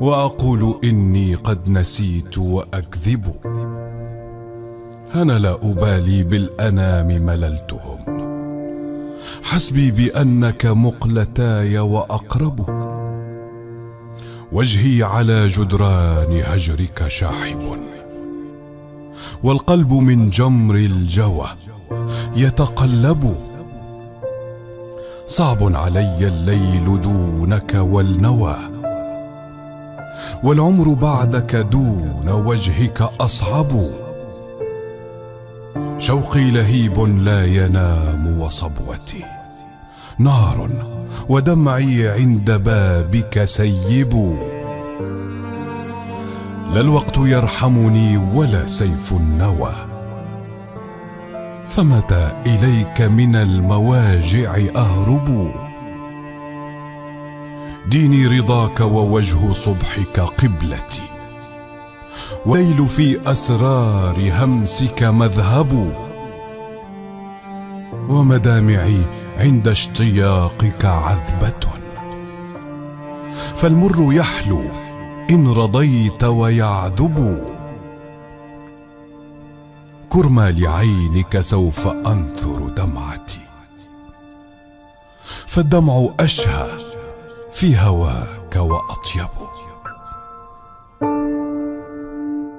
وأقول إني قد نسيت وأكذب. أنا لا أبالي بالأنام مللتهم، حسبي بأنك مقلتاي وأقرب. وجهي على جدران هجرك شاحب، والقلب من جمر الجوى يتقلب. صعب علي الليل دونك والنوى، والعمر بعدك دون وجهك أصعب. شوقي لهيب لا ينام، وصبوتي نار، ودمعي عند بابك سيب. لا الوقت يرحمني ولا سيف النوى، فمتى إليك من المواجع أهرب. ديني رضاك ووجه صبحك قبلتي، والليل في أسرار همسك مذهب. ومدامعي عند اشتياقك عذبة، فالمر يحلو إن رضيت ويعذب. كرما لعينك سوف أنثر دمعتي، فالدمع أشهى في هواك وأطيب.